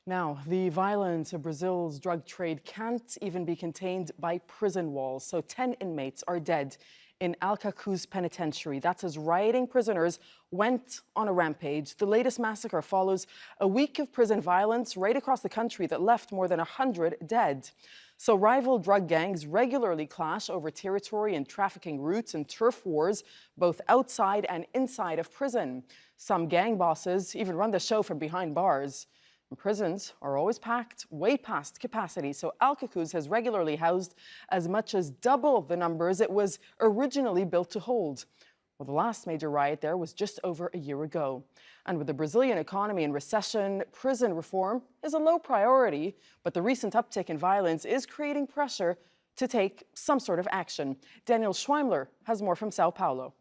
Now, the violence of Brazil's drug trade can't even be contained by prison walls. So 10 inmates are dead in Alcacuz penitentiary. That's as rioting prisoners went on a rampage. The latest massacre follows a week of prison violence right across the country that left more than 100 dead. So rival drug gangs regularly clash over territory and trafficking routes and turf wars, both outside and inside of prison. Some gang bosses even run the show from behind bars. Prisons are always packed way past capacity, so Alcacuz has regularly housed as much as double the numbers it was originally built to hold. Well, the last major riot there was just over a year ago. And with the Brazilian economy in recession, prison reform is a low priority, but the recent uptick in violence is creating pressure to take some sort of action. Daniel Schweimler has more from Sao Paolo.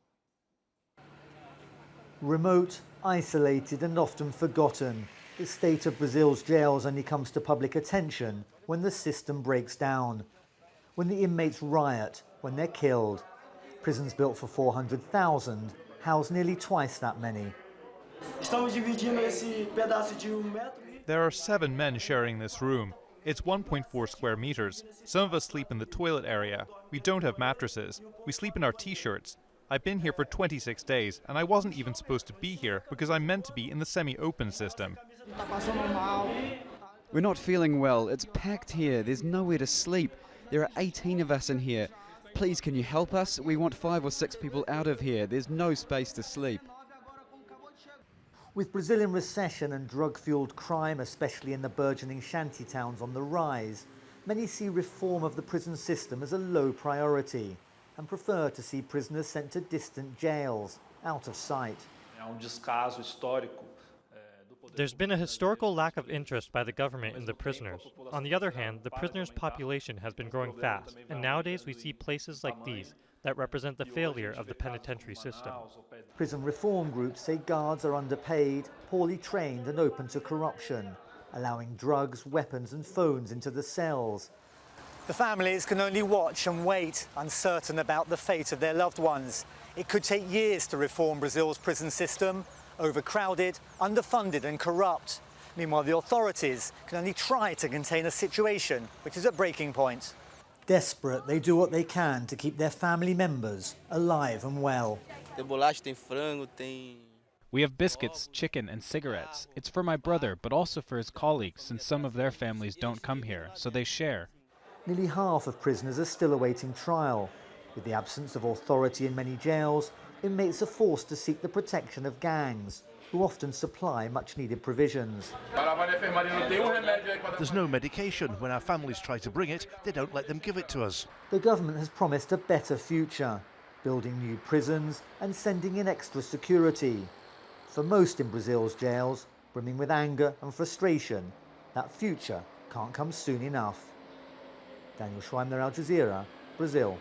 Remote, isolated and often forgotten, the state of Brazil's jails only comes to public attention when the system breaks down, when the inmates riot, when they're killed. Prisons built for 400,000 house nearly twice that many. There are 7 men sharing this room. It's 1.4 square meters. Some of us sleep in the toilet area. We don't have mattresses. We sleep in our t-shirts. I've been here for 26 days, and I wasn't even supposed to be here because I'm meant to be in the semi-open system. We're not feeling well. It's packed here. There's nowhere to sleep. There are 18 of us in here. Please, can you help us? We want 5 or 6 people out of here. There's no space to sleep. With Brazilian recession and drug-fueled crime, especially in the burgeoning shanty towns, on the rise, many see reform of the prison system as a low priority and prefer to see prisoners sent to distant jails, out of sight. There's been a historical lack of interest by the government in the prisoners. On the other hand, the prisoners' population has been growing fast, and nowadays we see places like these that represent the failure of the penitentiary system. Prison reform groups say guards are underpaid, poorly trained and open to corruption, allowing drugs, weapons and phones into the cells. The families can only watch and wait, uncertain about the fate of their loved ones. It could take years to reform Brazil's prison system, overcrowded, underfunded and corrupt. Meanwhile, the authorities can only try to contain a situation which is at breaking point. Desperate, they do what they can to keep their family members alive and well. We have biscuits, chicken and cigarettes. It's for my brother, but also for his colleagues, since some of their families don't come here, so they share. Nearly half of prisoners are still awaiting trial. With the absence of authority in many jails, inmates are forced to seek the protection of gangs, who often supply much-needed provisions. There's no medication. When our families try to bring it, they don't let them give it to us. The government has promised a better future, building new prisons and sending in extra security. For most in Brazil's jails, brimming with anger and frustration, that future can't come soon enough. Daniel Schweimler, Al Jazeera, Brazil.